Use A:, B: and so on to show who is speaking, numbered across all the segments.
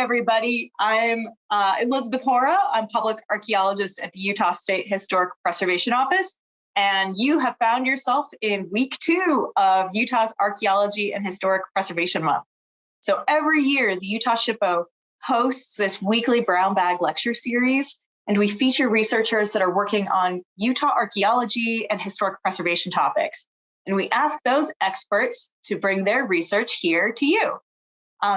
A: everybody. I'm Elizabeth Hora. I'm public archaeologist at the Utah State Historic Preservation Office, and you have found yourself in week 2 of Utah's Archaeology and Historic Preservation Month. So every year, the Utah SHPO hosts this weekly brown bag lecture series, and we feature researchers that are working on Utah archaeology and historic preservation topics. And we ask those experts to bring their research here to you.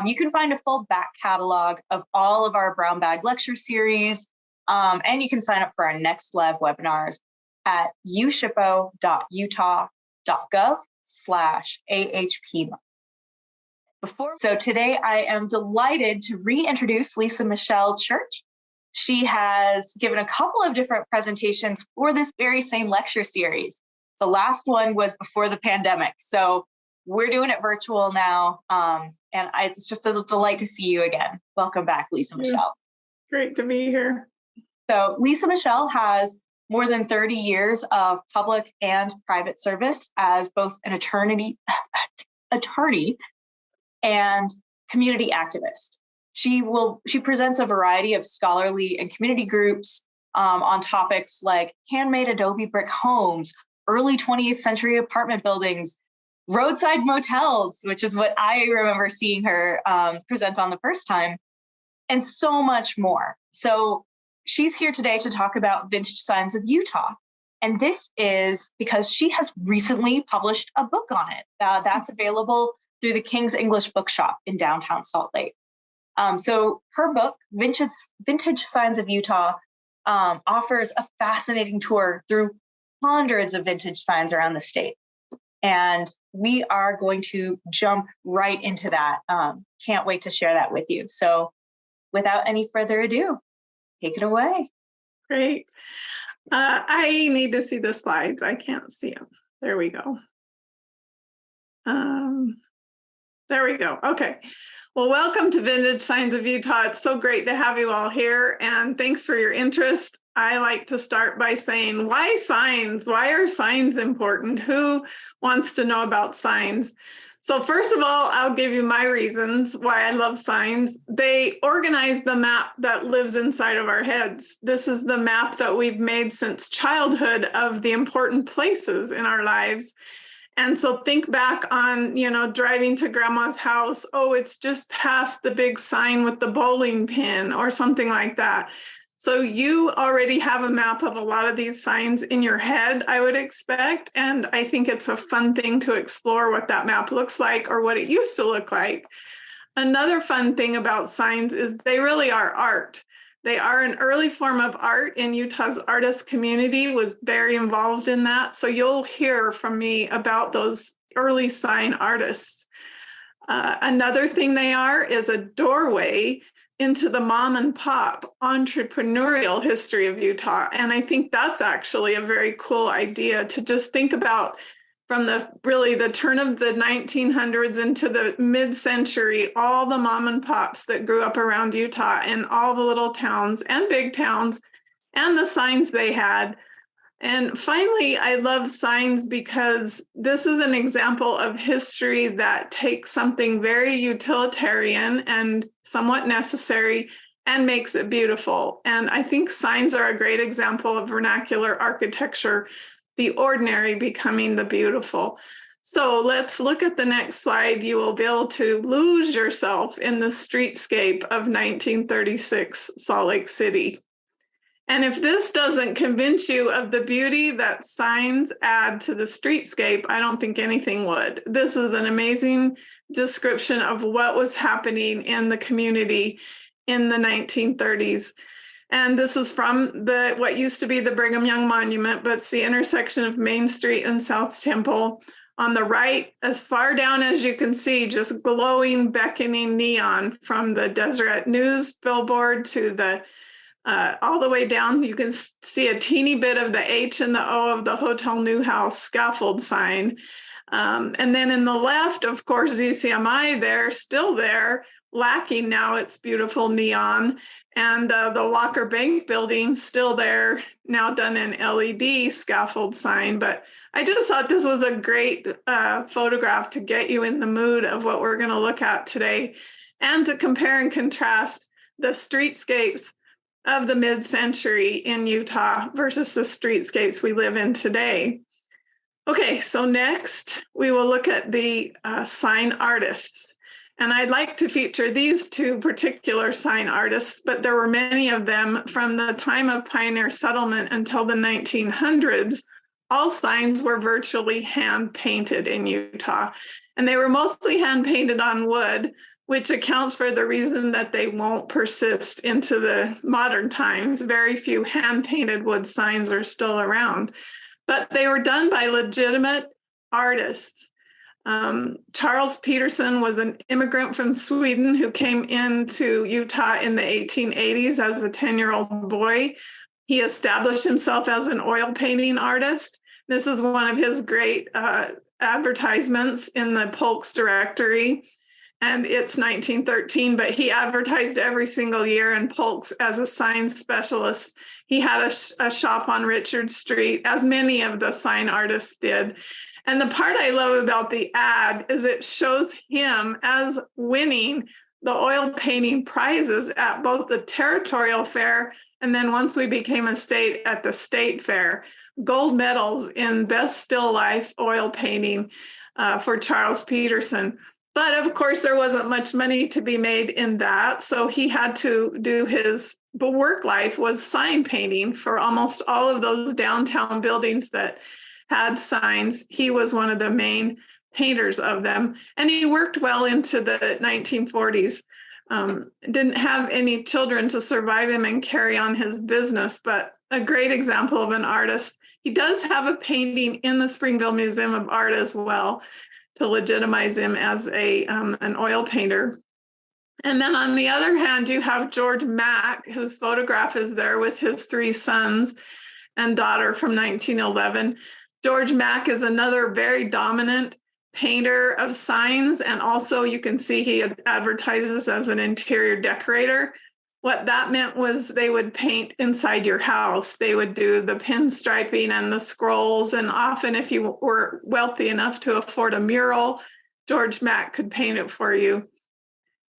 A: You can find a full back catalog of all of our brown bag lecture series, and you can sign up for our next Lev webinars at ushpo.utah.gov/AHP. So today I am delighted to reintroduce Lisa Michelle Church. She has given a couple of different presentations for this very same lecture series. The last one was before the pandemic, so we're doing it virtual now, and it's just a delight to see you again. Welcome back, Lisa Michelle.
B: Great to be here.
A: So Lisa Michelle has more than 30 years of public and private service as both an attorney and community activist. She presents a variety of scholarly and community groups on topics like handmade adobe brick homes, early 20th century apartment buildings, roadside motels, which is what I remember seeing her present on the first time, and so much more. So she's here today to talk about Vintage Signs of Utah. And this is because she has recently published a book on it. That's available through the King's English Bookshop in downtown Salt Lake. So her book, Vintage Signs of Utah, offers a fascinating tour through hundreds of vintage signs around the state. And we are going to jump right into that. Can't wait to share that with you. So without any further ado, take it away.
B: Great. I need to see the slides. I can't see them. There we go. There we go. Okay. Well, welcome to Vintage Signs of Utah. It's so great to have you all here, and thanks for your interest. I like to start by saying, why signs? Why are signs important? Who wants to know about signs? So first of all, I'll give you my reasons why I love signs. They organize the map that lives inside of our heads. This is the map that we've made since childhood of the important places in our lives. And so think back on, driving to grandma's house. Oh, it's just past the big sign with the bowling pin or something like that. So you already have a map of a lot of these signs in your head, I would expect. And I think it's a fun thing to explore what that map looks like or what it used to look like. Another fun thing about signs is they really are art. They are an early form of art, and Utah's artist community was very involved in that. So you'll hear from me about those early sign artists. Another thing they are is a doorway into the mom and pop entrepreneurial history of Utah. And I think that's actually a very cool idea to just think about from the turn of the 1900s into the mid-century, all the mom and pops that grew up around Utah and all the little towns and big towns and the signs they had. And finally, I love signs because this is an example of history that takes something very utilitarian and somewhat necessary and makes it beautiful. And I think signs are a great example of vernacular architecture, the ordinary becoming the beautiful. So let's look at the next slide. You will be able to lose yourself in the streetscape of 1936 Salt Lake City. And if this doesn't convince you of the beauty that signs add to the streetscape, I don't think anything would. This is an amazing description of what was happening in the community in the 1930s. And this is from what used to be the Brigham Young Monument, but it's the intersection of Main Street and South Temple. On the right, as far down as you can see, just glowing, beckoning neon from the Deseret News billboard to the all the way down. You can see a teeny bit of the H and the O of the Hotel New House scaffold sign. And then in the left, of course, ZCMI there, still there, lacking now its beautiful neon. And the Walker Bank building still there, now done in LED scaffold sign. But I just thought this was a great photograph to get you in the mood of what we're going to look at today. and to compare and contrast the streetscapes of the mid-century in Utah versus the streetscapes we live in today. Okay, so next we will look at the sign artists. And I'd like to feature these two particular sign artists, but there were many of them from the time of pioneer settlement until the 1900s. All signs were virtually hand painted in Utah, and they were mostly hand painted on wood, which accounts for the reason that they won't persist into the modern times. Very few hand painted wood signs are still around, but they were done by legitimate artists. Charles Peterson was an immigrant from Sweden who came into Utah in the 1880s as a 10-year-old boy. He established himself as an oil painting artist. This is one of his great advertisements in the Polk's directory, and it's 1913, but he advertised every single year in Polk's as a sign specialist. He had a shop on Richard Street, as many of the sign artists did. And the part I love about the ad is it shows him as winning the oil painting prizes at both the territorial fair and then once we became a state, at the state fair. Gold medals in best still life oil painting for Charles Peterson. But of course, there wasn't much money to be made in that. So he had to do his work life was sign painting for almost all of those downtown buildings that had signs. He was one of the main painters of them. And he worked well into the 1940s. Didn't have any children to survive him and carry on his business, but a great example of an artist. He does have a painting in the Springville Museum of Art as well to legitimize him as an oil painter. And then on the other hand, you have George Mack, whose photograph is there with his 3 sons and daughter from 1911. George Mack is another very dominant painter of signs, and also you can see he advertises as an interior decorator. What that meant was they would paint inside your house. They would do the pinstriping and the scrolls, and often if you were wealthy enough to afford a mural, George Mack could paint it for you.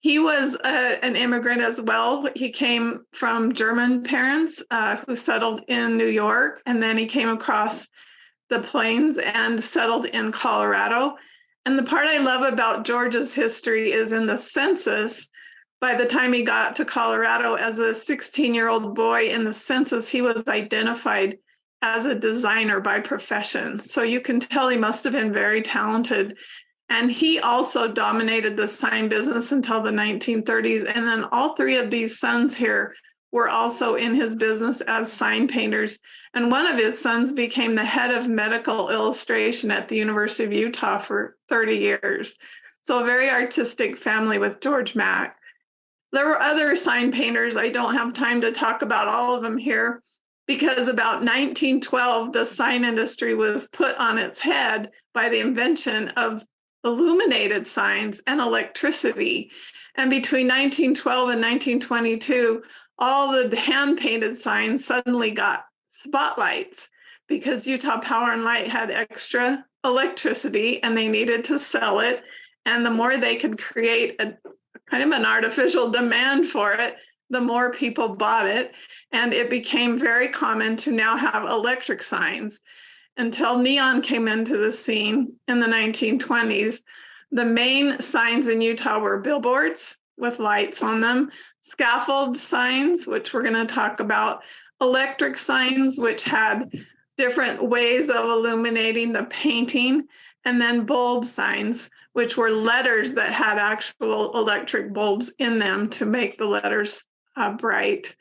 B: He was an immigrant as well. He came from German parents who settled in New York, and then he came across the plains and settled in Colorado. And the part I love about George's history is in the census. By the time he got to Colorado as a 16-year-old boy in the census, he was identified as a designer by profession. So you can tell he must have been very talented. And he also dominated the sign business until the 1930s. And then all 3 of these sons here were also in his business as sign painters. And one of his sons became the head of medical illustration at the University of Utah for 30 years. So a very artistic family with George Mack. There were other sign painters. I don't have time to talk about all of them here because about 1912, the sign industry was put on its head by the invention of illuminated signs and electricity. And between 1912 and 1922, all the hand-painted signs suddenly got spotlights because Utah Power and Light had extra electricity and they needed to sell it. And the more they could create a kind of an artificial demand for it, the more people bought it. And it became very common to now have electric signs. Until neon came into the scene in the 1920s, the main signs in Utah were billboards with lights on them, scaffold signs, which we're going to talk about, electric signs, which had different ways of illuminating the painting, and then bulb signs, which were letters that had actual electric bulbs in them to make the letters bright.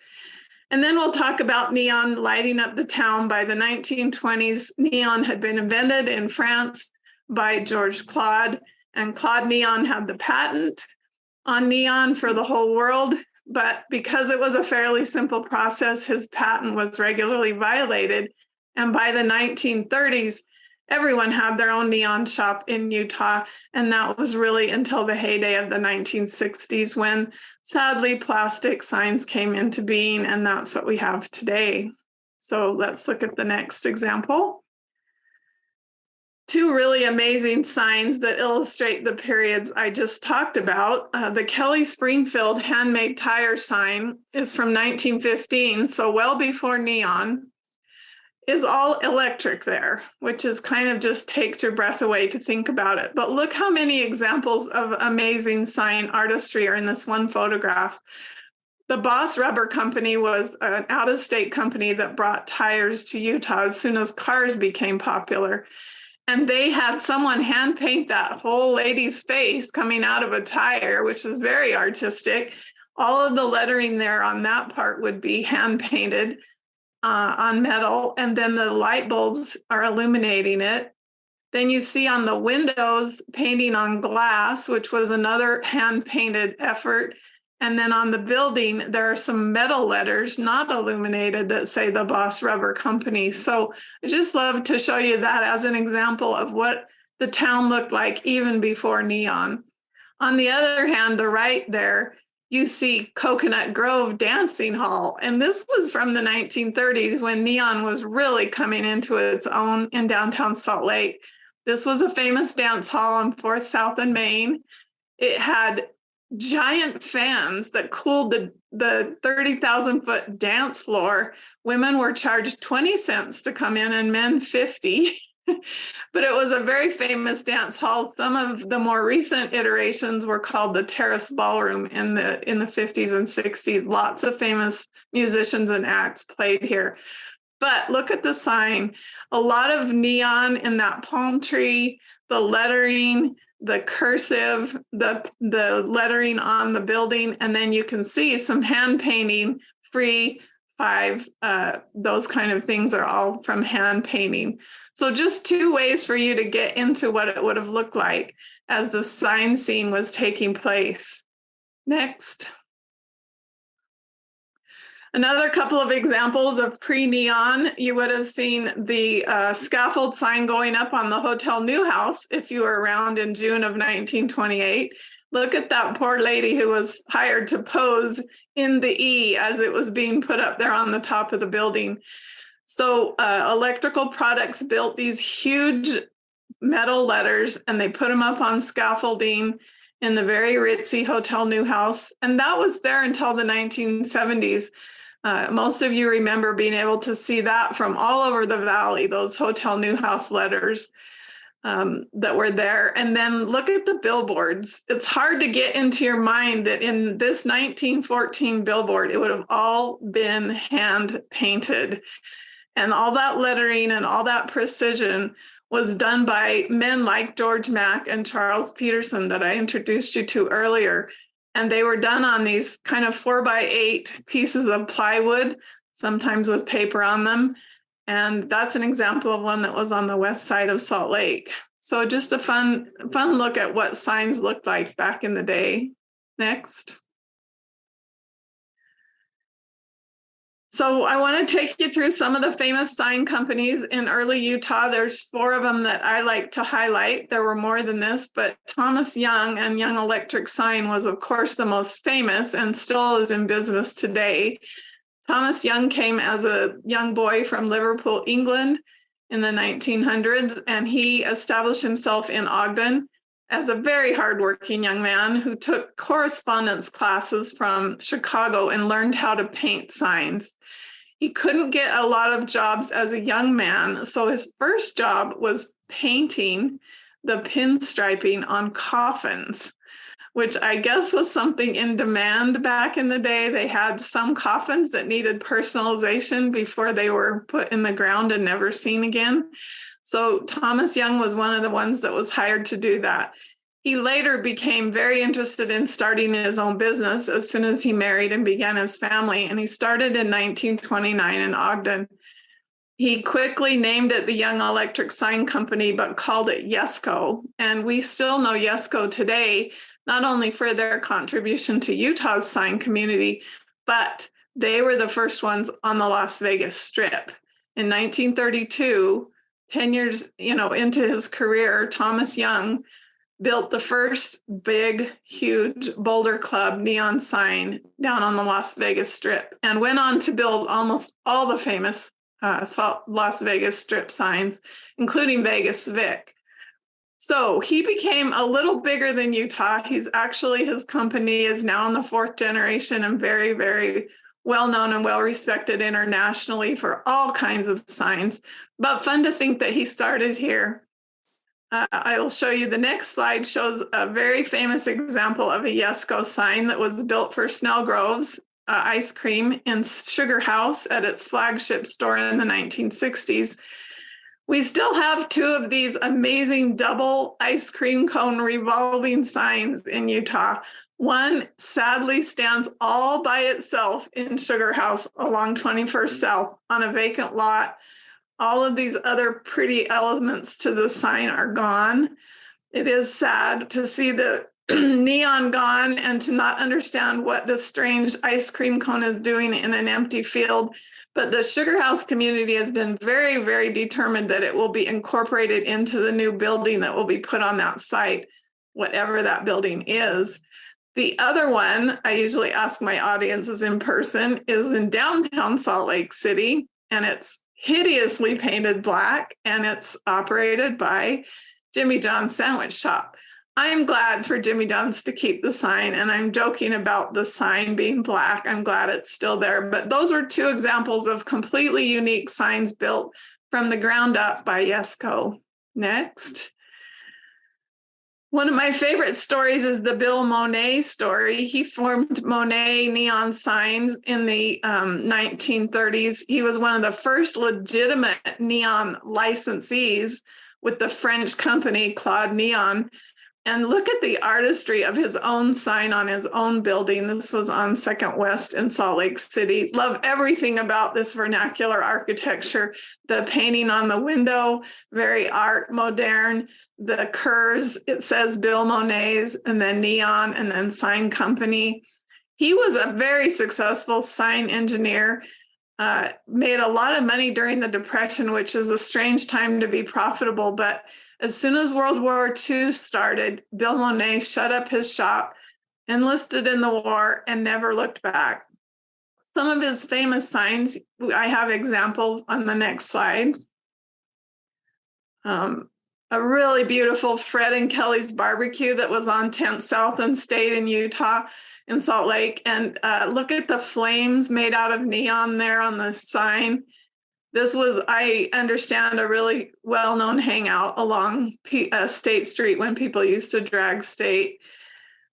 B: And then we'll talk about neon lighting up the town. By the 1920s, neon had been invented in France by Georges Claude, and Claude Neon had the patent on neon for the whole world. But because it was a fairly simple process, his patent was regularly violated. And by the 1930s, everyone had their own neon shop in Utah. And that was really until the heyday of the 1960s when, sadly, plastic signs came into being. And that's what we have today. So let's look at the next example. Two really amazing signs that illustrate the periods I just talked about. The Kelly Springfield handmade tire sign is from 1915, so well before neon, is all electric there, which is kind of just takes your breath away to think about it. But look how many examples of amazing sign artistry are in this one photograph. The Boss Rubber Company was an out-of-state company that brought tires to Utah as soon as cars became popular. And they had someone hand paint that whole lady's face coming out of a tire, which is very artistic. All of the lettering there on that part would be hand painted on metal, and then the light bulbs are illuminating it. Then you see on the windows painting on glass, which was another hand painted effort. And then on the building, there are some metal letters, not illuminated, that say the Boss Rubber Company. So I just love to show you that as an example of what the town looked like even before neon. On the other hand, the right there, you see Coconut Grove Dancing Hall. And this was from the 1930s when neon was really coming into its own in downtown Salt Lake. This was a famous dance hall on 4th South and Main. It had giant fans that cooled the 30,000 foot dance floor. Women were charged 20 cents to come in and men 50. But it was a very famous dance hall. Some of the more recent iterations were called the Terrace Ballroom in the 50s and 60s. Lots of famous musicians and acts played here. But look at the sign. A lot of neon in that palm tree, the lettering, the cursive, the lettering on the building, and then you can see some hand painting, free 5, those kind of things are all from hand painting. So just 2 ways for you to get into what it would have looked like as the sign scene was taking place. Next. Another couple of examples of pre-neon, you would have seen the scaffold sign going up on the Hotel Newhouse if you were around in June of 1928. Look at that poor lady who was hired to pose in the E as it was being put up there on the top of the building. So Electrical Products built these huge metal letters and they put them up on scaffolding in the very ritzy Hotel Newhouse. And that was there until the 1970s. Most of you remember being able to see that from all over the valley, those Hotel Newhouse letters that were there. And then look at the billboards. It's hard to get into your mind that in this 1914 billboard, it would have all been hand painted. And all that lettering and all that precision was done by men like George Mack and Charles Peterson that I introduced you to earlier. And they were done on these kind of 4x8 pieces of plywood, sometimes with paper on them. And that's an example of one that was on the west side of Salt Lake. So just a fun look at what signs looked like back in the day. Next. So I want to take you through some of the famous sign companies in early Utah. There's 4 of them that I like to highlight. There were more than this, but Thomas Young and Young Electric Sign was, of course, the most famous and still is in business today. Thomas Young came as a young boy from Liverpool, England in the 1900s, and he established himself in Ogden as a very hardworking young man who took correspondence classes from Chicago and learned how to paint signs. He couldn't get a lot of jobs as a young man, so his first job was painting the pinstriping on coffins, which I guess was something in demand back in the day. They had some coffins that needed personalization before they were put in the ground and never seen again. So Thomas Young was one of the ones that was hired to do that. He later became very interested in starting his own business as soon as he married and began his family. And he started in 1929 in Ogden. He quickly named it the Young Electric Sign Company, but called it Yesco. And we still know Yesco today, not only for their contribution to Utah's sign community, but they were the first ones on the Las Vegas Strip. In 1932, 10 years into his career, Thomas Young built the first big, huge Boulder Club neon sign down on the Las Vegas Strip and went on to build almost all the famous Las Vegas Strip signs, including Vegas Vic. So he became a little bigger than Utah. His company is now in the 4th generation and very, very well known and well respected internationally for all kinds of signs, but fun to think that he started here. I will show you the next slide shows a very famous example of a Yesco sign that was built for Snell Groves ice cream in Sugar House at its flagship store in the 1960s. We still have 2 of these amazing double ice cream cone revolving signs in Utah. One sadly stands all by itself in Sugar House along 21st South on a vacant lot. All of these other pretty elements to the sign are gone. It is sad to see the neon gone and to not understand what this strange ice cream cone is doing in an empty field. But the Sugar House community has been very, very determined that it will be incorporated into the new building that will be put on that site, whatever that building is. The other one I usually ask my audiences in person is in downtown Salt Lake City, and it's hideously painted black, and it's operated by Jimmy John's Sandwich Shop. I'm glad for Jimmy John's to keep the sign, and I'm joking about the sign being black. I'm glad it's still there. But those are 2 examples of completely unique signs built from the ground up by Yesco. Next. One of my favorite stories is the Bill Monet story. He formed Monet neon signs in the 1930s. He was one of the first legitimate neon licensees with the French company Claude Neon. And look at the artistry of his own sign on his own building. This was on 2nd West in Salt Lake City. Love everything about this vernacular architecture. The painting on the window, very art modern. The curves, it says Bill Monet's, and then neon, and then sign company. He was a very successful sign engineer, made a lot of money during the Depression, which is a strange time to be profitable, but as soon as World War II started, Bill Monet shut up his shop, enlisted in the war, and never looked back. Some of his famous signs, I have examples on the next slide. A really beautiful Fred and Kelly's Barbecue that was on 10th South and State in Utah in Salt Lake. And look at the flames made out of neon there on the sign. This was, I understand, a really well-known hangout along State Street when people used to drag State.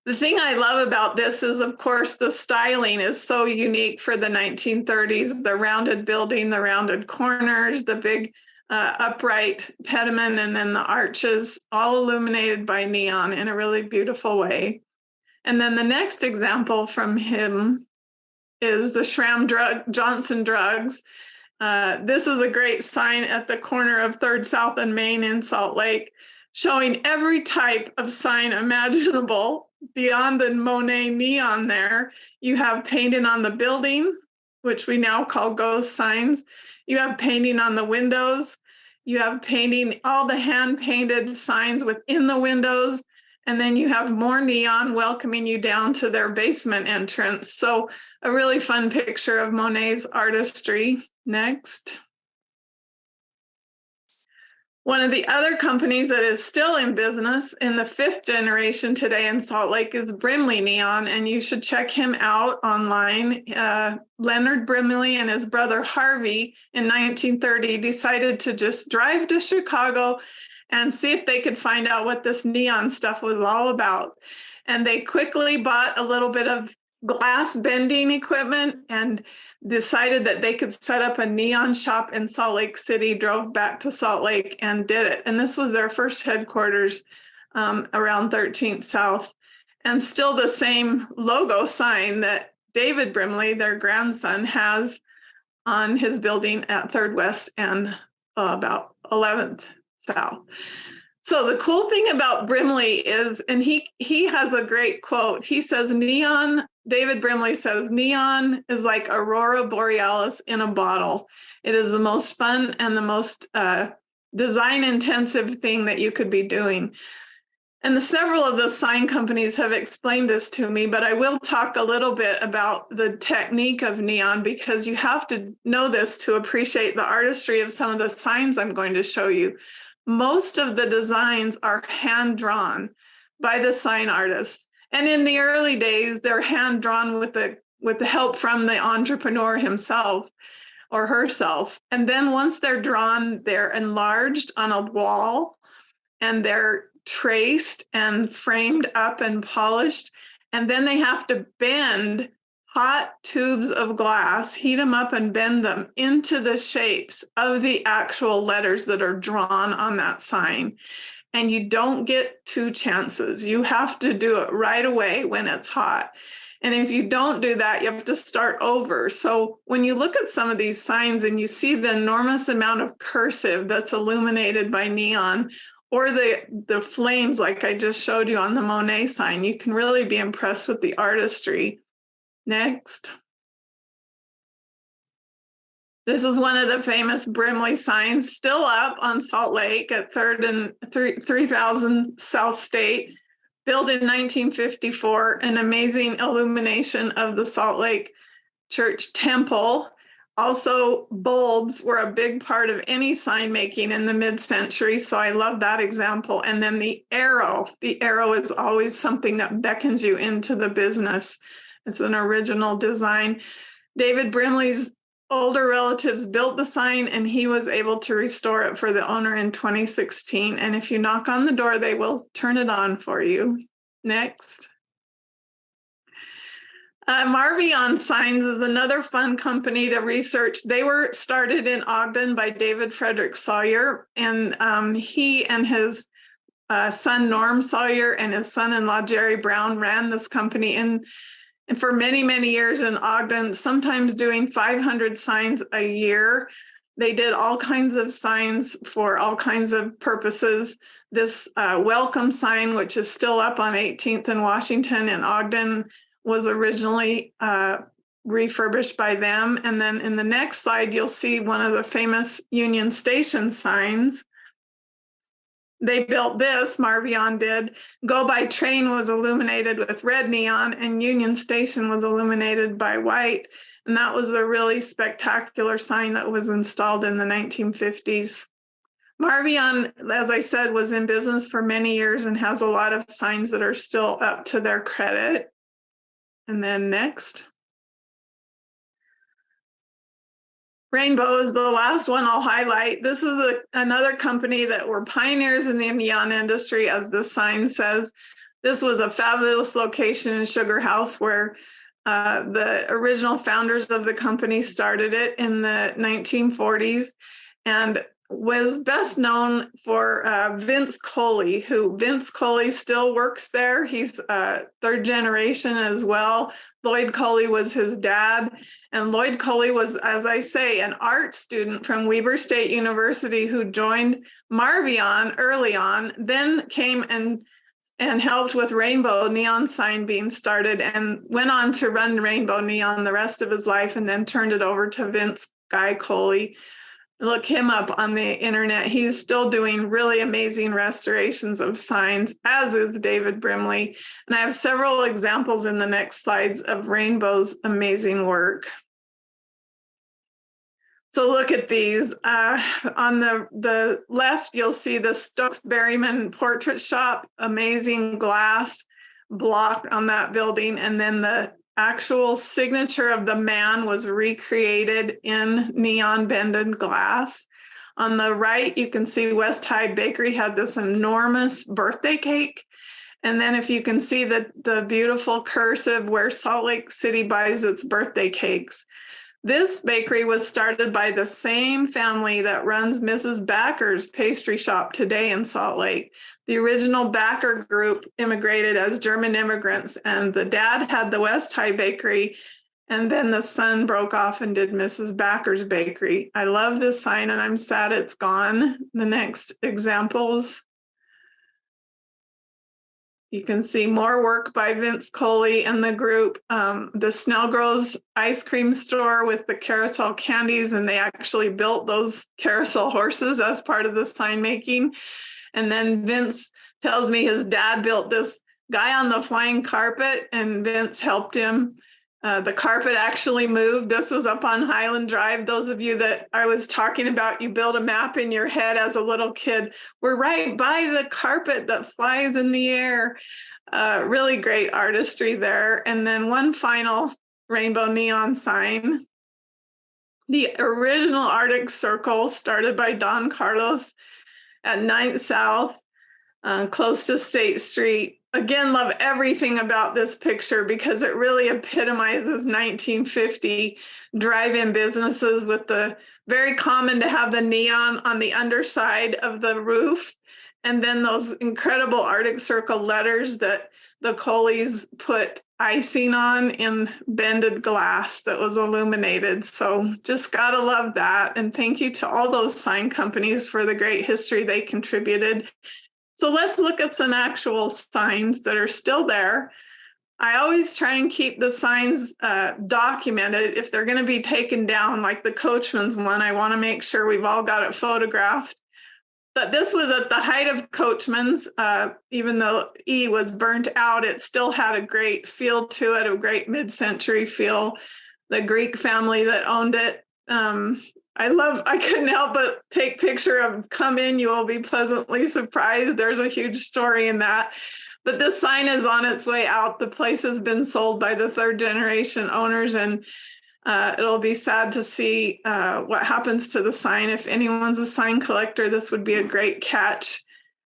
B: The thing I love about this is, of course, the styling is so unique for the 1930s, the rounded building, the rounded corners, the big upright pediment, and then the arches, all illuminated by neon in a really beautiful way. And then the next example from him is the Schramm Johnson Drugs. This is a great sign at the corner of 3rd South and Main in Salt Lake, showing every type of sign imaginable. Beyond the Monet neon there, you have painting on the building, which we now call ghost signs. You have painting on the windows. You have painting, all the hand-painted signs within the windows. And then you have more neon welcoming you down to their basement entrance. So a really fun picture of Monet's artistry. Next. One of the other companies that is still in business in the 5th generation today in Salt Lake is Brimley Neon, and you should check him out online. Leonard Brimley and his brother Harvey in 1930 decided to just drive to Chicago and see if they could find out what this neon stuff was all about. And they quickly bought a little bit of glass bending equipment and decided that they could set up a neon shop in Salt Lake City, drove back to Salt Lake and did it. And this was their first headquarters around 13th South, and still the same logo sign that David Brimley, their grandson, has on his building at 3rd West and about 11th South. So the cool thing about Brimley is, and he has a great quote. He says, David Brimley says, neon is like Aurora Borealis in a bottle. It is the most fun and the most design-intensive thing that you could be doing. And several of the sign companies have explained this to me, but I will talk a little bit about the technique of neon, because you have to know this to appreciate the artistry of some of the signs I'm going to show you. most of the designs are hand-drawn by the sign artists. And in the early days, they're hand-drawn with the help from the entrepreneur himself or herself. And then once they're drawn, they're enlarged on a wall and they're traced and framed up and polished. And then they have to bend hot tubes of glass, heat them up and bend them into the shapes of the actual letters that are drawn on that sign. And you don't get two chances. You have to do it right away when it's hot. And if you don't do that, you have to start over. So when you look at some of these signs and you see the enormous amount of cursive that's illuminated by neon, or the flames like I just showed you on the Monet sign, you can really be impressed with the artistry. Next. This is one of the famous Brimley signs, still up on Salt Lake at 3rd and 3000 South State. Built in 1954, an amazing illumination of the Salt Lake Church temple. Also, bulbs were a big part of any sign making in the mid-century, so I love that example. And then the arrow is always something that beckons you into the business. It's an original design. David Brimley's older relatives built the sign and he was able to restore it for the owner in 2016. And if you knock on the door, they will turn it on for you. Next. Marvion Signs is another fun company to research. They were started in Ogden by David Frederick Sawyer, and he and his son Norm Sawyer and his son-in-law Jerry Brown ran this company and for many, many years in Ogden, sometimes doing 500 signs a year. They did all kinds of signs for all kinds of purposes. This welcome sign, which is still up on 18th and Washington in Ogden, was originally refurbished by them. And then in the next slide, you'll see one of the famous Union Station signs. They built this, Marvion did. Go by Train was illuminated with red neon and Union Station was illuminated by white. And that was a really spectacular sign that was installed in the 1950s. Marvion, as I said, was in business for many years and has a lot of signs that are still up to their credit. And then next. Rainbow is the last one I'll highlight. This is another company that were pioneers in the neon industry, as the sign says. This was a fabulous location in Sugar House where the original founders of the company started it in the 1940s and was best known for Vince Coley, Vince Coley still works there. He's third generation as well. Lloyd Coley was his dad. And Lloyd Coley was, as I say, an art student from Weber State University who joined Marvion early on, then came and helped with Rainbow Neon Sign being started and went on to run Rainbow Neon the rest of his life and then turned it over to Vince Guy Coley. Look him up on the internet. He's still doing really amazing restorations of signs, as is David Brimley. And I have several examples in the next slides of Rainbow's amazing work. So look at these. On the left, you'll see the Stokes Berryman portrait shop, amazing glass block on that building. And then the actual signature of the man was recreated in neon bended glass. On the right, you can see West High Bakery had this enormous birthday cake. And then if you can see the beautiful cursive where Salt Lake City buys its birthday cakes. This bakery was started by the same family that runs Mrs. Backer's pastry shop today in Salt Lake. The original Backer group immigrated as German immigrants, and the dad had the West High Bakery, and then the son broke off and did Mrs. Backer's Bakery. I love this sign, and I'm sad it's gone. The next examples. You can see more work by Vince Coley and the group. The Snellgrows ice cream store with the carousel candies, and they actually built those carousel horses as part of the sign making. And then Vince tells me his dad built this guy on the flying carpet, and Vince helped him The carpet actually moved. This was up on Highland Drive. Those of you that I was talking about, you build a map in your head as a little kid. We're right by the carpet that flies in the air. Really great artistry there. And then one final rainbow neon sign. The original Arctic Circle, started by Don Carlos at 9th South, close to State Street. Again, love everything about this picture because it really epitomizes 1950 drive-in businesses, with the very common to have the neon on the underside of the roof, and then those incredible Arctic Circle letters that the Coleys put icing on in bended glass that was illuminated. So just gotta love that. And thank you to all those sign companies for the great history they contributed. So let's look at some actual signs that are still there. I always try and keep the signs documented. If they're going to be taken down, like the Coachman's one, I want to make sure we've all got it photographed. But this was at the height of Coachman's. Even though E was burnt out, it still had a great feel to it, a great mid-century feel. The Greek family that owned it. I couldn't help but take picture of "Come in, you will be pleasantly surprised." There's a huge story in that. But this sign is on its way out. The place has been sold by the third generation owners, and it'll be sad to see what happens to the sign. If anyone's a sign collector, this would be a great catch.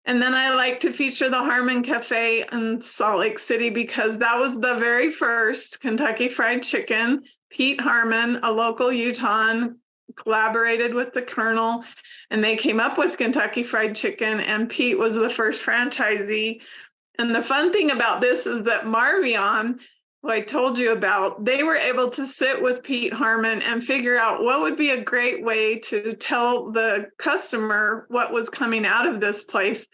B: And then I like to feature the Harmon Cafe in Salt Lake City because that was the very first Kentucky Fried Chicken. Pete Harmon, a local Utahn, collaborated with the Colonel, and they came up with Kentucky Fried Chicken, and Pete was the first franchisee. And the fun thing about this is that Marvion, who I told you about, they were able to sit with Pete Harmon and figure out what would be a great way to tell the customer what was coming out of this place.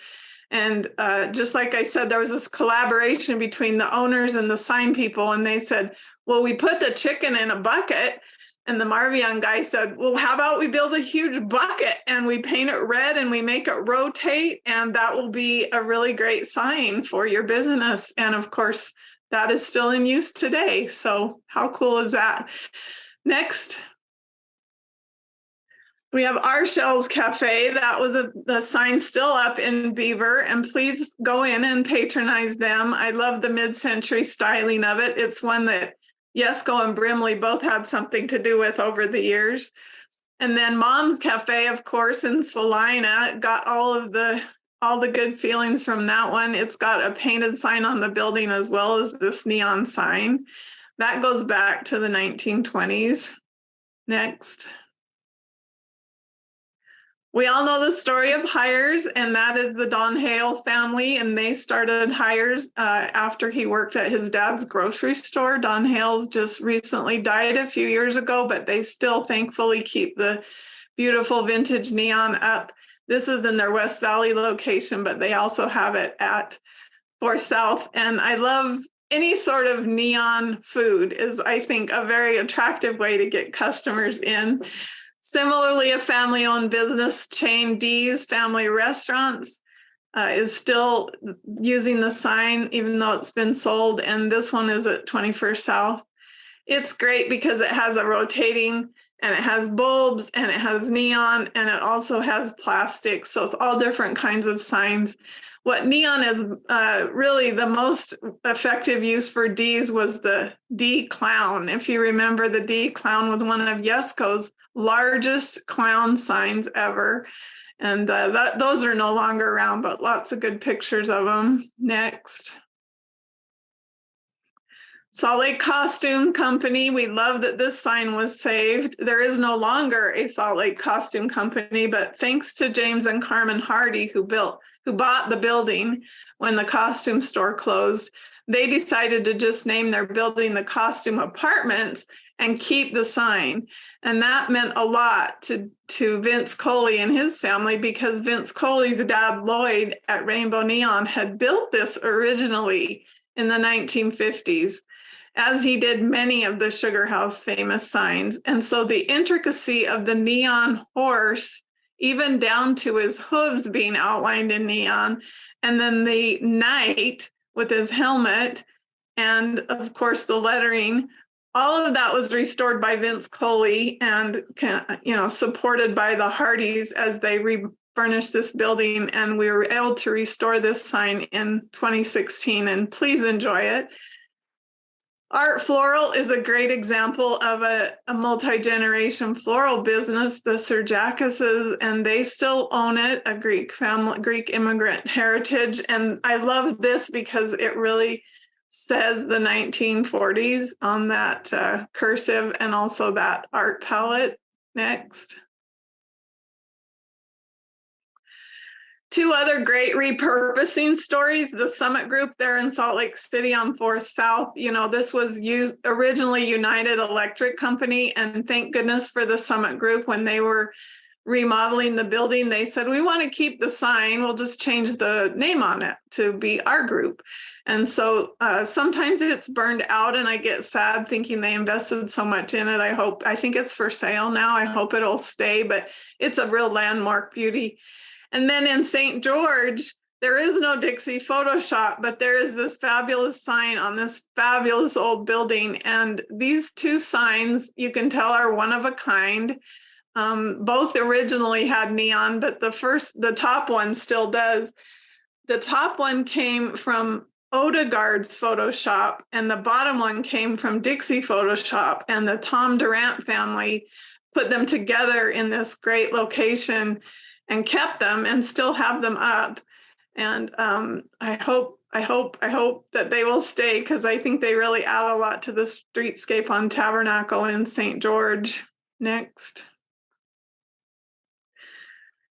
B: And just like I said, there was this collaboration between the owners and the sign people, and they said, well, we put the chicken in a bucket. And the Marvion guy said, well, how about we build a huge bucket and we paint it red and we make it rotate, and that will be a really great sign for your business. And of course, that is still in use today. So how cool is that? Next, we have Our Shells Cafe. That was the sign still up in Beaver, and please go in and patronize them. I love the mid-century styling of it. It's one that Yesco and Brimley both had something to do with over the years. And then Mom's Cafe, of course, in Salina, got all the good feelings from that one. It's got a painted sign on the building as well as this neon sign. That goes back to the 1920s. Next. We all know the story of Hires, and that is the Don Hale family, and they started Hires after he worked at his dad's grocery store. Don Hale's just recently died a few years ago, but they still thankfully keep the beautiful vintage neon up. This is in their West Valley location, but they also have it at Forsyth South. And I love any sort of neon food is, I think, a very attractive way to get customers in. Similarly, a family-owned business chain, Dee's Family Restaurants, is still using the sign, even though it's been sold. And this one is at 21st South. It's great because it has a rotating, and it has bulbs, and it has neon, and it also has plastic. So it's all different kinds of signs. What neon is really the most effective use for Dee's was the D Clown. If you remember, the D Clown was one of Yesco's largest clown signs ever. And those are no longer around, but lots of good pictures of them. Next. Salt Lake Costume Company. We love that this sign was saved. There is no longer a Salt Lake Costume Company, but thanks to James and Carmen Hardy, who bought the building when the costume store closed, they decided to just name their building the Costume Apartments and keep the sign. And that meant a lot to Vince Coley and his family, because Vince Coley's dad, Lloyd, at Rainbow Neon had built this originally in the 1950s, as he did many of the Sugar House famous signs. And so the intricacy of the neon horse, even down to his hooves being outlined in neon, and then the knight with his helmet, and of course the lettering, all of that was restored by Vince Coley and, supported by the Hardys as they refurnished this building. And we were able to restore this sign in 2016, and please enjoy it. Art Floral is a great example of a multi-generation floral business, the Serjakises, and they still own it, a Greek family, Greek immigrant heritage. And I love this because it really says the 1940s on that cursive and also that art palette. Next. Two other great repurposing stories. The Summit Group there in Salt Lake City on 4th South. This was originally United Electric Company, and thank goodness for the Summit Group. When they were remodeling the building, they said, we want to keep the sign, we'll just change the name on it to be our group. And so sometimes it's burned out, and I get sad thinking they invested so much in it. I think it's for sale now. I hope it'll stay, but it's a real landmark beauty. And then in St. George, there is no Dixie photo shop, but there is this fabulous sign on this fabulous old building. And these two signs, you can tell, are one of a kind. Both originally had neon, but the top one still does. The top one came from Odegaard's photo shop, and the bottom one came from Dixie photo shop. And the Tom Durant family put them together in this great location and kept them and still have them up. And I hope that they will stay, because I think they really add a lot to the streetscape on Tabernacle in St. George. Next.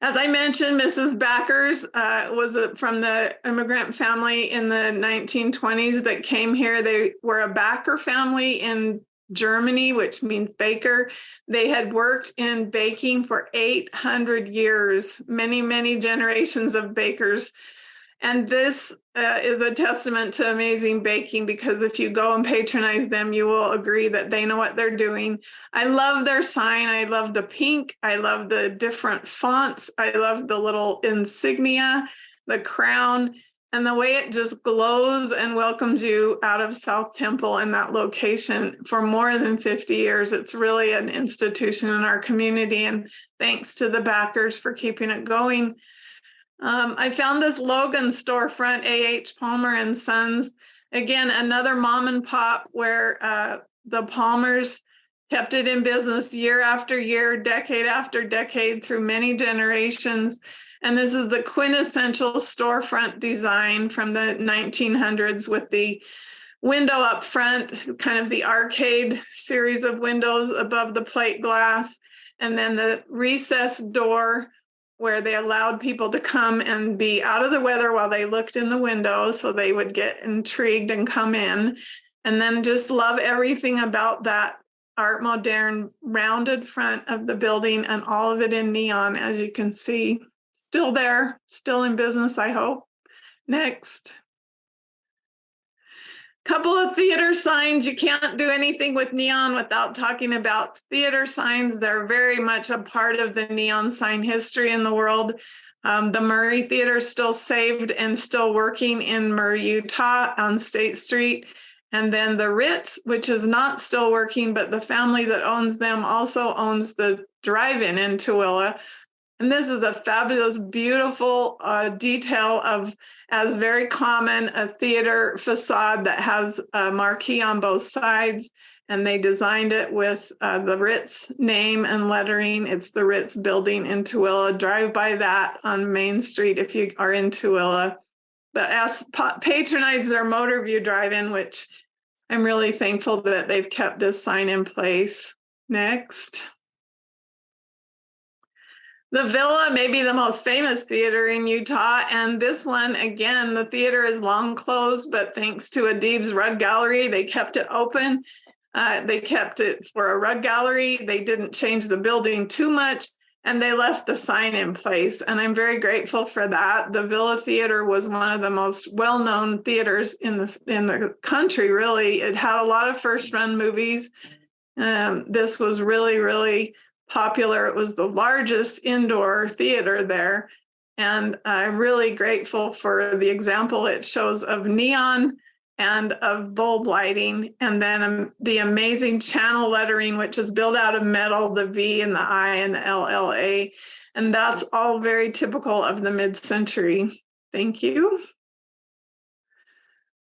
B: As I mentioned, Mrs. Backers was from the immigrant family in the 1920s that came here. They were a Backer family in Germany, which means baker. They had worked in baking for 800 years, many, many generations of bakers. And this is a testament to amazing baking, because if you go and patronize them, you will agree that they know what they're doing. I love their sign. I love the pink. I love the different fonts. I love the little insignia, the crown, and the way it just glows and welcomes you out of South Temple in that location for more than 50 years. It's really an institution in our community, and thanks to the Backers for keeping it going. I found this Logan storefront, A.H. Palmer and Sons. Again, another mom and pop where the Palmers kept it in business year after year, decade after decade, through many generations. And this is the quintessential storefront design from the 1900s, with the window up front, kind of the arcade series of windows above the plate glass, and then the recessed door where they allowed people to come and be out of the weather while they looked in the window, so they would get intrigued and come in. And then just love everything about that art moderne rounded front of the building, and all of it in neon, as you can see. Still there, still in business, I hope. Next. Couple of theater signs. You can't do anything with neon without talking about theater signs. They're very much a part of the neon sign history in the world. The Murray Theater is still saved and still working in Murray, Utah on State Street. And then the Ritz, which is not still working, but the family that owns them also owns the drive-in in Tooele. And this is a fabulous, beautiful detail of, as very common, a theater facade that has a marquee on both sides. And they designed it with the Ritz name and lettering. It's the Ritz building in Tooele. Drive by that on Main Street if you are in Tooele. But patronize their Motorview Drive-In, which I'm really thankful that they've kept this sign in place. Next. The Villa may be the most famous theater in Utah, and this one, again, the theater is long closed, but thanks to Adib's Rug Gallery, they kept it open. They kept it for a rug gallery. They didn't change the building too much, and they left the sign in place, and I'm very grateful for that. The Villa Theater was one of the most well-known theaters in the country, really. It had a lot of first-run movies. This was really, really popular. It was the largest indoor theater there. And I'm really grateful for the example it shows of neon and of bulb lighting, and then the amazing channel lettering, which is built out of metal, the V and the I and the LLA. And that's all very typical of the mid-century. Thank you.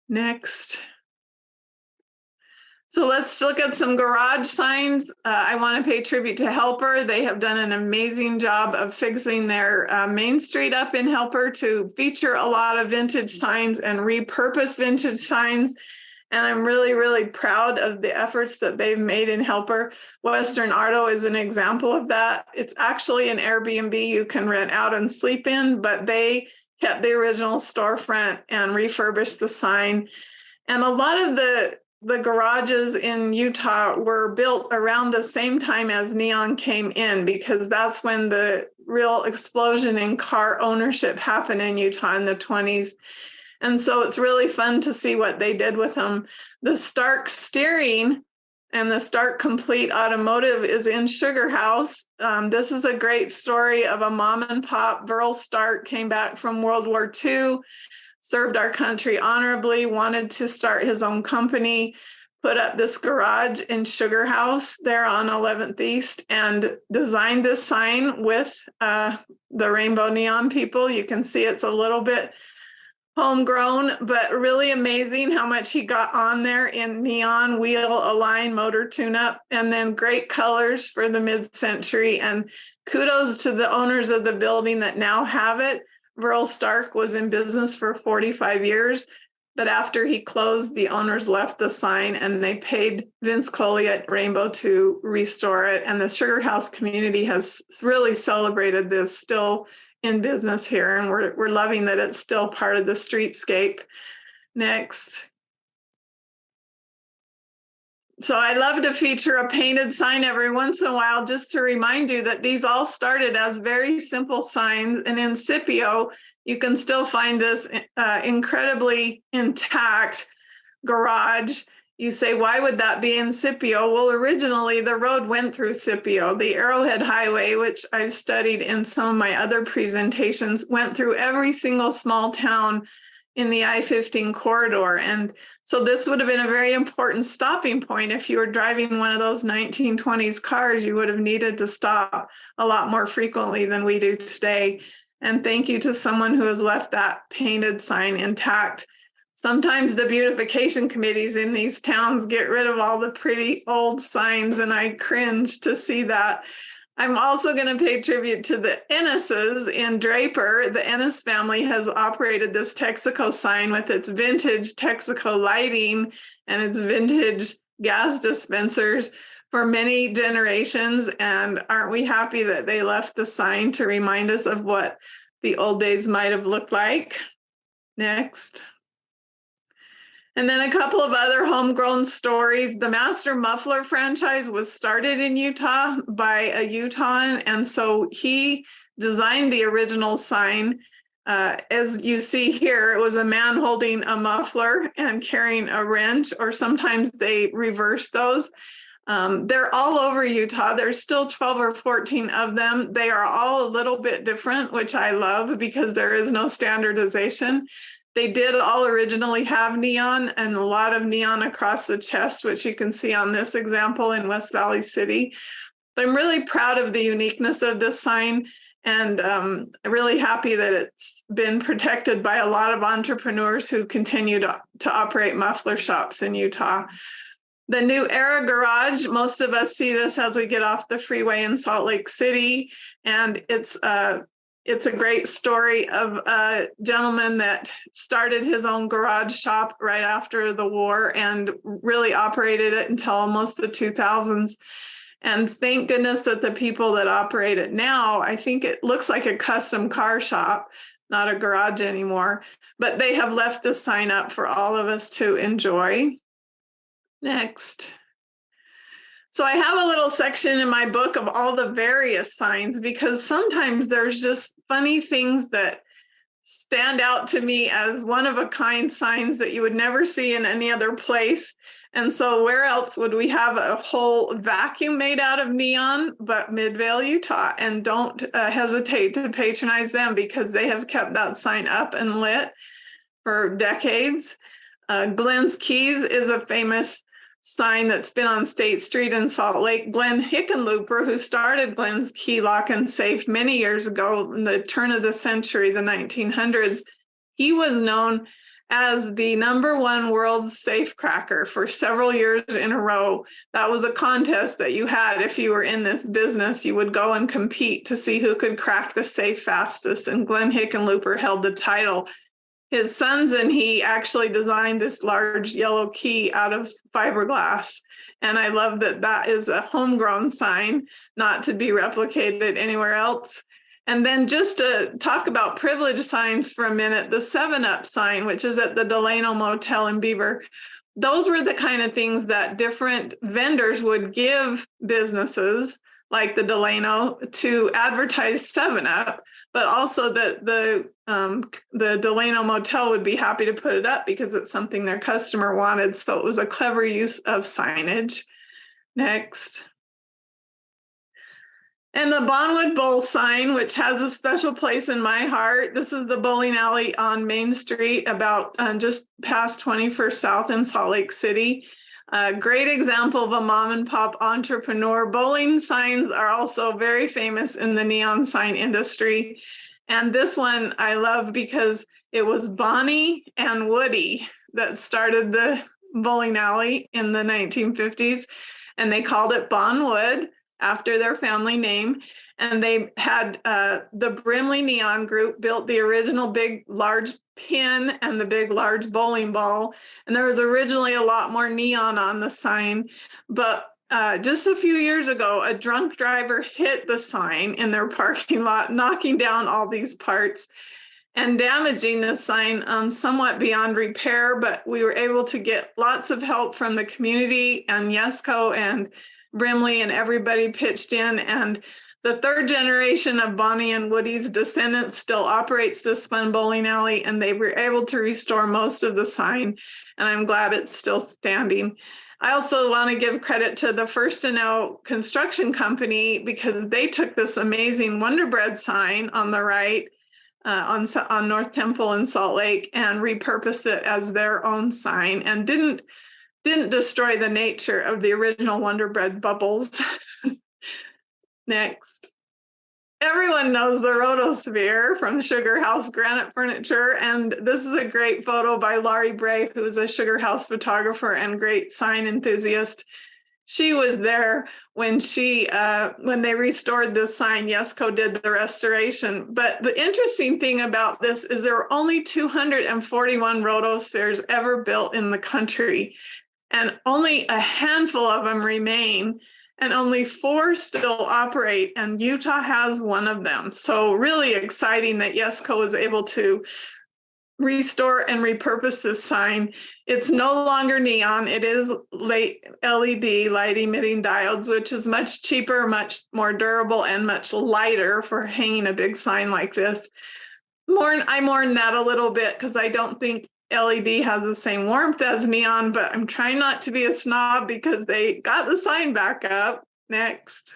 B: Next. So let's look at some garage signs. I want to pay tribute to Helper. They have done an amazing job of fixing their Main Street up in Helper to feature a lot of vintage signs and repurpose vintage signs. And I'm really, really proud of the efforts that they've made in Helper. Western Arto is an example of that. It's actually an Airbnb you can rent out and sleep in, but they kept the original storefront and refurbished the sign. And a lot of the garages in Utah were built around the same time as neon came in, because that's when the real explosion in car ownership happened in Utah in the 20s. And so it's really fun to see what they did with them. The Stark Steering and the Stark Complete Automotive is in Sugar House. This is a great story of a mom and pop. Burl Stark came back from World War II, served our country honorably, wanted to start his own company, put up this garage in Sugar House there on 11th East, and designed this sign with the rainbow neon people. You can see it's a little bit homegrown, but really amazing how much he got on there in neon, wheel, align, motor tune-up, and then great colors for the mid-century. And kudos to the owners of the building that now have it. Burl Stark was in business for 45 years, but after he closed, the owners left the sign and they paid Vince Coley at Rainbow to restore it. And the Sugar House community has really celebrated this, still in business here, and we're loving that it's still part of the streetscape. Next. So I love to feature a painted sign every once in a while, just to remind you that these all started as very simple signs. And in Scipio, you can still find this incredibly intact garage. You say, why would that be in Scipio? Well, originally the road went through Scipio. The Arrowhead Highway, which I've studied in some of my other presentations, went through every single small town in the I-15 corridor. And so this would have been a very important stopping point. If you were driving one of those 1920s cars, you would have needed to stop a lot more frequently than we do today. And thank you to someone who has left that painted sign intact. Sometimes the beautification committees in these towns get rid of all the pretty old signs, and I cringe to see that. I'm also going to pay tribute to the Ennises in Draper. The Ennis family has operated this Texaco sign with its vintage Texaco lighting and its vintage gas dispensers for many generations. And aren't we happy that they left the sign to remind us of what the old days might have looked like? Next. And then a couple of other homegrown stories. The Master Muffler franchise was started in Utah by a Utahn, and so he designed the original sign. As you see here, it was a man holding a muffler and carrying a wrench, or sometimes they reverse those. They're all over Utah. There's still 12 or 14 of them. They are all a little bit different, which I love because there is no standardization. They did all originally have neon, and a lot of neon across the chest, which you can see on this example in West Valley City. But I'm really proud of the uniqueness of this sign, and really happy that it's been protected by a lot of entrepreneurs who continue to operate muffler shops in Utah. The New Era Garage, most of us see this as we get off the freeway in Salt Lake City, and it's a great story of a gentleman that started his own garage shop right after the war and really operated it until almost the 2000s. And thank goodness that the people that operate it now, I think it looks like a custom car shop, not a garage anymore, but they have left the sign up for all of us to enjoy. Next. So I have a little section in my book of all the various signs, because sometimes there's just funny things that stand out to me as one-of-a-kind signs that you would never see in any other place. And so where else would we have a whole vacuum made out of neon but Midvale, Utah? And don't hesitate to patronize them, because they have kept that sign up and lit for decades. Glenn's Keys is a famous sign that's been on State Street in Salt Lake. Glenn Hickenlooper, who started Glenn's Key Lock and Safe many years ago in the turn of the century, the 1900s, he was known as the #1 world safe cracker for several years in a row. That was a contest that you had if you were in this business. You would go and compete to see who could crack the safe fastest, and Glenn Hickenlooper held the title. His sons and he actually designed this large yellow key out of fiberglass. And I love that that is a homegrown sign, not to be replicated anywhere else. And then just to talk about privilege signs for a minute, the 7-Up sign, which is at the Delano Motel in Beaver, those were the kind of things that different vendors would give businesses like the Delano to advertise 7-Up, but also that the Delano Motel would be happy to put it up because it's something their customer wanted. So it was a clever use of signage. Next. And the Bonwood Bowl sign, which has a special place in my heart. This is the bowling alley on Main Street, about just past 21st South in Salt Lake City. A great example of a mom and pop entrepreneur. Bowling signs are also very famous in the neon sign industry. And this one I love because it was Bonnie and Woody that started the bowling alley in the 1950s. And they called it Bonwood after their family name. And they had the Brimley Neon Group built the original big, large pin and the big, large bowling ball. And there was originally a lot more neon on the sign. But just a few years ago, a drunk driver hit the sign in their parking lot, knocking down all these parts and damaging the sign somewhat beyond repair. But we were able to get lots of help from the community, and Yesco and Brimley and everybody pitched in. And the third generation of Bonnie and Woody's descendants still operates this fun bowling alley, and they were able to restore most of the sign, and I'm glad it's still standing. I also want to give credit to the First to Know construction company because they took this amazing Wonder Bread sign on the right on North Temple in Salt Lake and repurposed it as their own sign and didn't destroy the nature of the original Wonder Bread bubbles. Next. Everyone knows the Rhodosphere from Sugar House Granite Furniture, and this is a great photo by Laurie Bray, who is a Sugar House photographer and great sign enthusiast. She was there when they restored this sign. Yesco did the restoration. But the interesting thing about this is there were only 241 Rhodospheres ever built in the country, and only a handful of them remain. And only 4 still operate, and Utah has one of them. So really exciting that Yesco was able to restore and repurpose this sign. It's no longer neon. It is LED, light emitting diodes, which is much cheaper, much more durable, and much lighter for hanging a big sign like this. I mourn that a little bit because I don't think LED has the same warmth as neon, but I'm trying not to be a snob because they got the sign back up. Next.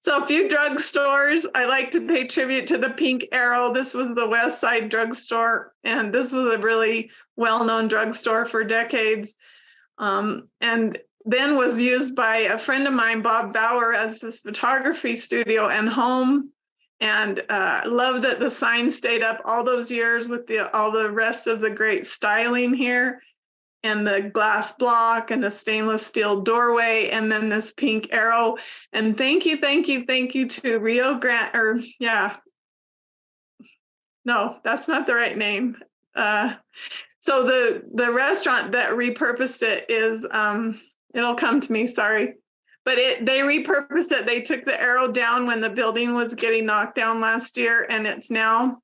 B: So a few drugstores. I like to pay tribute to the Pink Arrow. This was the West Side drugstore, and this was a really well-known drugstore for decades. And then was used by a friend of mine, Bob Bauer, as his photography studio and home. And love that the sign stayed up all those years with all the rest of the great styling here, and the glass block and the stainless steel doorway, and then this pink arrow. And thank you to Rio Grande, no, that's not the right name. So the restaurant that repurposed it is, it'll come to me, sorry. But they repurposed it. They took the arrow down when the building was getting knocked down last year, and it's now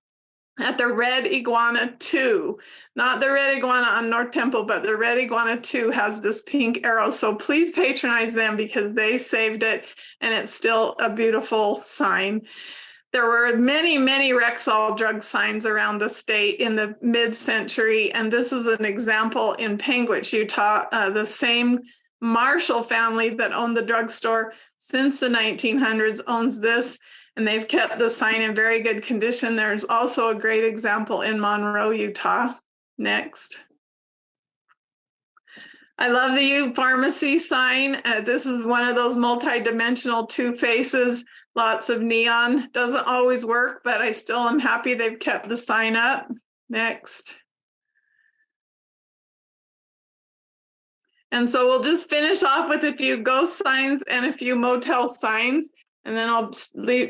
B: at the Red Iguana 2. Not the Red Iguana on North Temple, but the Red Iguana 2 has this pink arrow. So please patronize them because they saved it, and it's still a beautiful sign. There were many, many Rexall drug signs around the state in the mid-century, and this is an example in Panguitch, Utah. The same Marshall family that owned the drugstore since the 1900s owns this. and they've kept the sign in very good condition. There's also a great example in Monroe, Utah. Next. I love the U Pharmacy sign. This is one of those multi-dimensional two faces, lots of neon. Doesn't always work, but I still am happy they've kept the sign up. Next. And so we'll just finish off with a few ghost signs and a few motel signs, and then I'll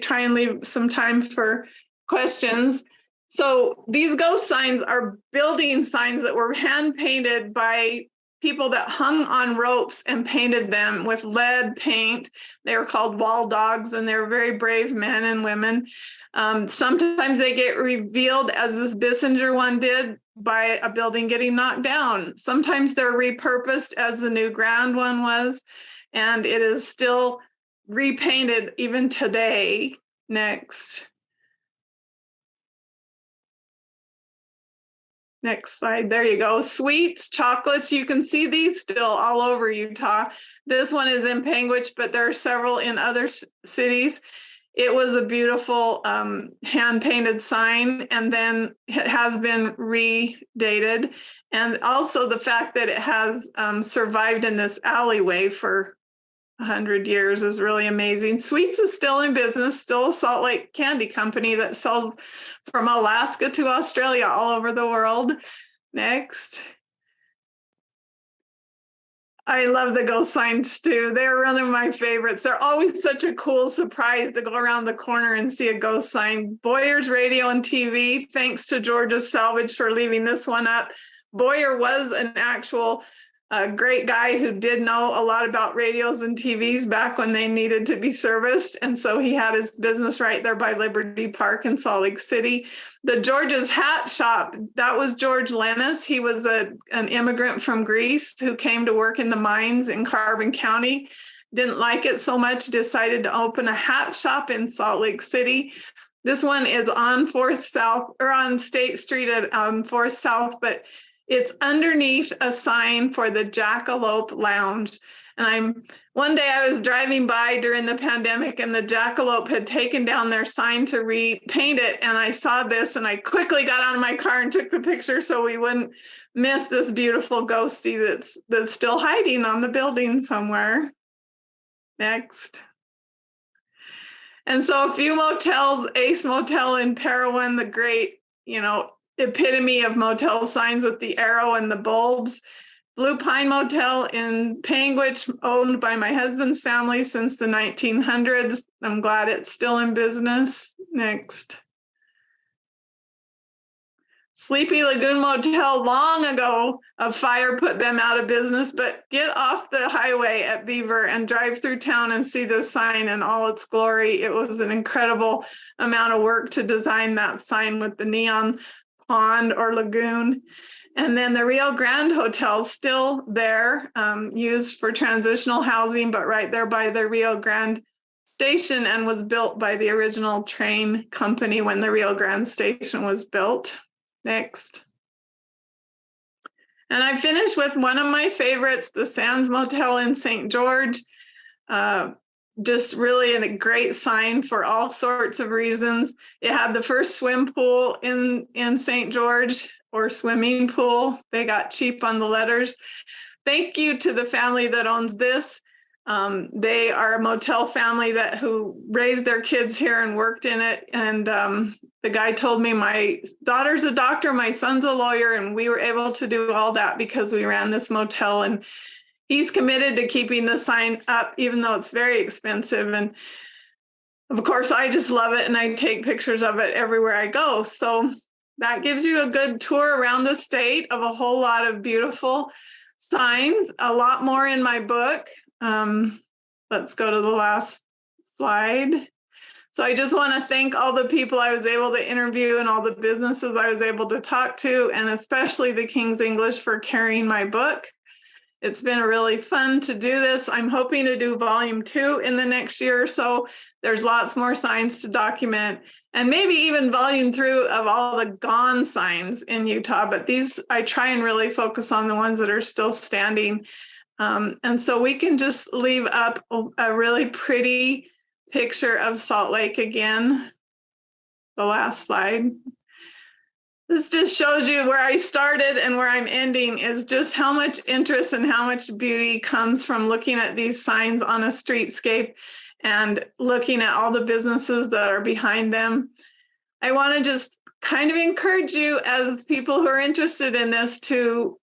B: try and leave some time for questions. So these ghost signs are building signs that were hand painted by people that hung on ropes and painted them with lead paint. They were called wall dogs, and they were very brave men and women. Sometimes they get revealed, as this Bissinger one did, by a building getting knocked down. Sometimes they're repurposed, as the New Grand one was, and it is still repainted even today. Next. Next slide. There you go. Sweets, chocolates. You can see these still all over Utah. This one is in Panguitch, but there are several in other cities. It was a beautiful hand-painted sign, and then it has been redated. And also the fact that it has survived in this alleyway for 100 years is really amazing. Sweets is still in business, still a Salt Lake candy company that sells from Alaska to Australia, all over the world. Next. I love the ghost signs too. They're one of my favorites. They're always such a cool surprise to go around the corner and see a ghost sign. Boyer's Radio and TV, thanks to George's Salvage for leaving this one up. Boyer was an actual great guy who did know a lot about radios and TVs back when they needed to be serviced. And so he had his business right there by Liberty Park in Salt Lake City. The George's Hat Shop, that was George Lennis. He was an immigrant from Greece who came to work in the mines in Carbon County. Didn't like it so much, decided to open a hat shop in Salt Lake City. This one is on 4th South, or on State Street at 4th South, but it's underneath a sign for the Jackalope Lounge. And one day I was driving by during the pandemic, and the Jackalope had taken down their sign to repaint it. And I saw this, and I quickly got out of my car and took the picture so we wouldn't miss this beautiful ghostie that's still hiding on the building somewhere. Next. And so a few motels, Ace Motel in Parowan, the great, epitome of motel signs with the arrow and the bulbs. Blue Pine Motel in Panguitch, owned by my husband's family since the 1900s. I'm glad it's still in business. Next. Sleepy Lagoon Motel, long ago, a fire put them out of business, but get off the highway at Beaver and drive through town and see the sign in all its glory. It was an incredible amount of work to design that sign with the neon pond or lagoon. And then the Rio Grande Hotel, still there, used for transitional housing, but right there by the Rio Grande Station, and was built by the original train company when the Rio Grande Station was built. Next. And I finished with one of my favorites, the Sands Motel in St. George. Just really a great sign for all sorts of reasons. It had the first swim pool in St. George, or swimming pool. They got cheap on the letters. Thank you to the family that owns this. They are a motel family who raised their kids here and worked in it. And the guy told me, my daughter's a doctor, my son's a lawyer, and we were able to do all that because we ran this motel. And he's committed to keeping the sign up, even though it's very expensive. And of course, I just love it, and I take pictures of it everywhere I go. So that gives you a good tour around the state of a whole lot of beautiful signs, a lot more in my book. Let's go to the last slide. So I just want to thank all the people I was able to interview and all the businesses I was able to talk to, and especially the King's English for carrying my book. It's been really fun to do this. I'm hoping to do volume 2 in the next year or so. There's lots more signs to document, and maybe even volume 3 of all the gone signs in Utah. But these, I try and really focus on the ones that are still standing. And so we can just leave up a really pretty picture of Salt Lake again? The last slide. This just shows you where I started and where I'm ending, is just how much interest and how much beauty comes from looking at these signs on a streetscape and looking at all the businesses that are behind them. I want to just kind of encourage you, as people who are interested in this, to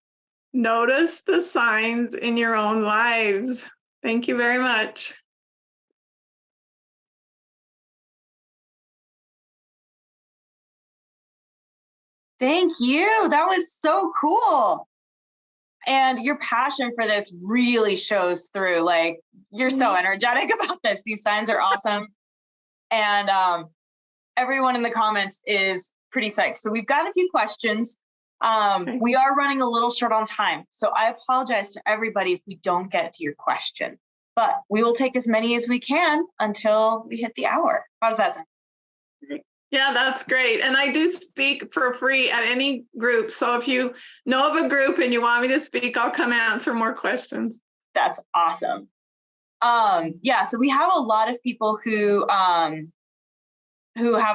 B: notice the signs in your own lives. Thank you very much.
A: Thank you. That was so cool. And your passion for this really shows through. Like, you're so energetic about this. These signs are awesome. And everyone in the comments is pretty psyched. So we've got a few questions. We are running a little short on time. So I apologize to everybody if we don't get to your question, but we will take as many as we can until we hit the hour. How does that sound?
B: Yeah, that's great. And I do speak for free at any group. So if you know of a group and you want me to speak, I'll come answer more questions.
A: That's awesome. Yeah, so we have a lot of people who have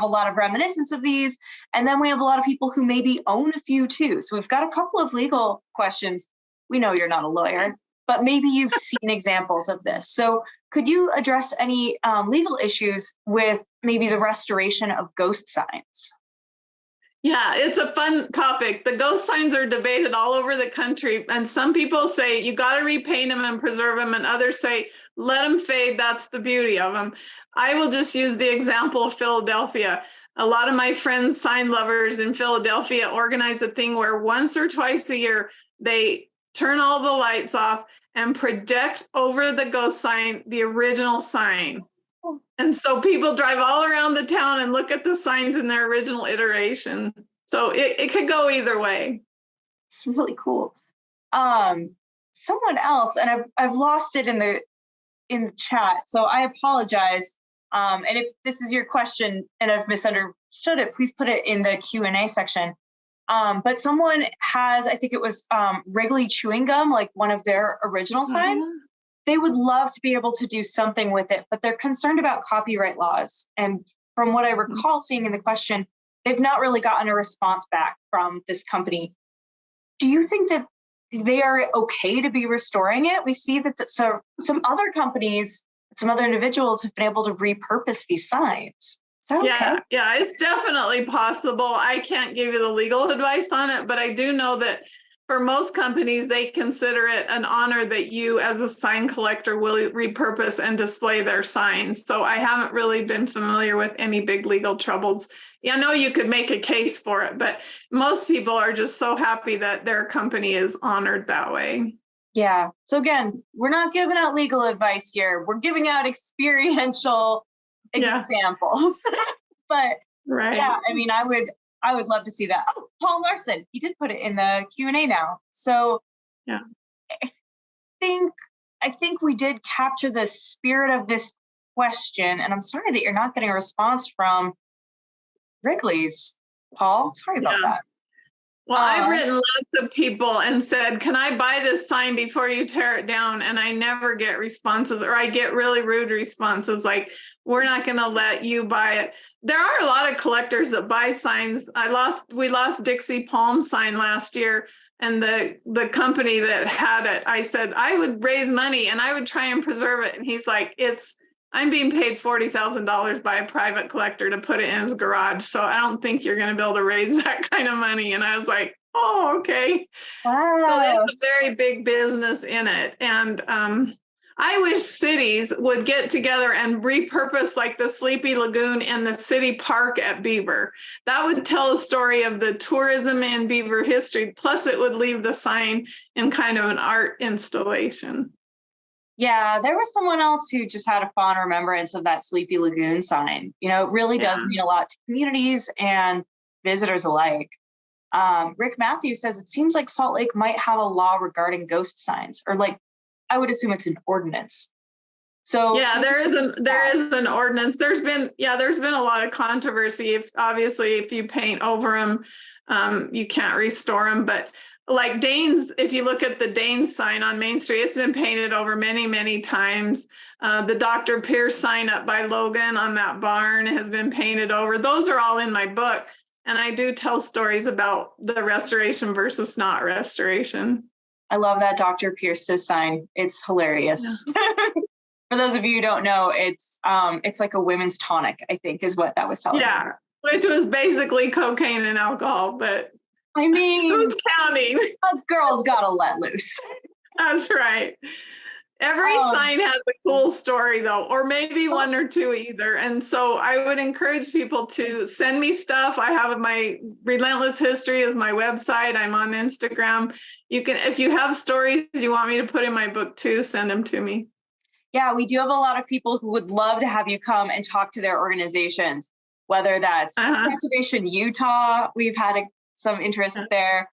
A: a lot of reminiscence of these. And then we have a lot of people who maybe own a few too. So we've got a couple of legal questions. We know you're not a lawyer, but maybe you've seen examples of this. So could you address any legal issues with maybe the restoration of ghost signs?
B: Yeah, it's a fun topic. The ghost signs are debated all over the country. And some people say you got to repaint them and preserve them. And others say, let them fade. That's the beauty of them. I will just use the example of Philadelphia. A lot of my friends, sign lovers in Philadelphia, organize a thing where once or twice a year, they turn all the lights off and project over the ghost sign the original sign. And so people drive all around the town and look at the signs in their original iteration. So it could go either way.
A: It's really cool. Someone else, and I've lost it in the chat, so I apologize. And if this is your question and I've misunderstood it, please put it in the Q&A section. But someone has, I think it was Wrigley chewing gum, like one of their original signs. They would love to be able to do something with it, but they're concerned about copyright laws. And from what I recall seeing in the question, they've not really gotten a response back from this company. Do you think that they are okay to be restoring it? We see that some other companies, some other individuals have been able to repurpose these signs. Is that okay?
B: Yeah, it's definitely possible. I can't give you the legal advice on it, but I do know that for most companies, they consider it an honor that you as a sign collector will repurpose and display their signs. So I haven't really been familiar with any big legal troubles. I know you could make a case for it, but most people are just so happy that their company is honored that way.
A: Yeah. So again, we're not giving out legal advice here. We're giving out experiential examples. But
B: right.
A: Yeah, I mean, I would love to see that. Oh, Paul Larson, he did put it in the Q&A now. So
B: yeah,
A: I think we did capture the spirit of this question, and I'm sorry that you're not getting a response from Wrigley's, Paul. Sorry about that.
B: Well, I've written lots of people and said, can I buy this sign before you tear it down? And I never get responses, or I get really rude responses like, we're not going to let you buy it. There are a lot of collectors that buy signs. We lost Dixie Palm sign last year, and the company that had it, I said, I would raise money and I would try and preserve it. And he's like, I'm being paid $40,000 by a private collector to put it in his garage. So I don't think you're going to be able to raise that kind of money. And I was like, oh, okay. Wow. So there's a very big business in it. And I wish cities would get together and repurpose like the Sleepy Lagoon in the city park at Beaver. That would tell a story of the tourism in Beaver history. Plus it would leave the sign in kind of an art installation.
A: Yeah, there was someone else who just had a fond remembrance of that Sleepy Lagoon sign. You know, it really does mean a lot to communities and visitors alike. Rick Matthews says it seems like Salt Lake might have a law regarding ghost signs, or like, I would assume it's an ordinance. So
B: yeah, there is an ordinance. There's been a lot of controversy. If you paint over them, you can't restore them. But like Danes, if you look at the Danes sign on Main Street, it's been painted over many, many times. The Dr. Pierce sign up by Logan on that barn has been painted over. Those are all in my book. And I do tell stories about the restoration versus not restoration.
A: I love that Dr. Pierce's sign. It's hilarious. Yeah. For those of you who don't know, it's like a women's tonic, I think, is what that was telling.
B: Yeah, which was basically cocaine and alcohol, but
A: I mean,
B: who's counting?
A: A girl's gotta let loose.
B: That's right. Every sign has a cool story though, or maybe one or two either. And so I would encourage people to send me stuff. I have my Relentless History is my website. I'm on Instagram. You can, if you have stories you want me to put in my book too, send them to me.
A: Yeah, we do have a lot of people who would love to have you come and talk to their organizations, whether that's Restoration Utah. We've had some interest there.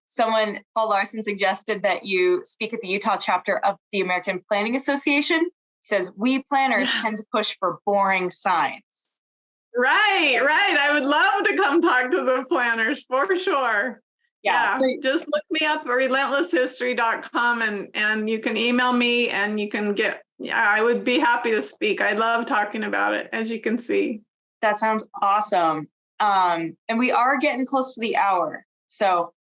A: Someone, Paul Larson, suggested that you speak at the Utah chapter of the American Planning Association. He says, we planners tend to push for boring signs.
B: Right. I would love to come talk to the planners for sure. Yeah. So just look me up at relentlesshistory.com and you can email me and you can get, I would be happy to speak. I love talking about it, as you can see.
A: That sounds awesome. And we are getting close to the hour. So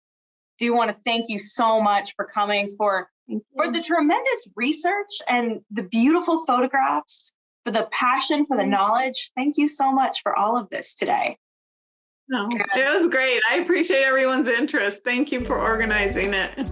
A: do want to thank you so much for coming, for the tremendous research and the beautiful photographs, for the passion, for the knowledge. Thank you so much for all of this today.
B: No, it was great. I appreciate everyone's interest. Thank you for organizing it.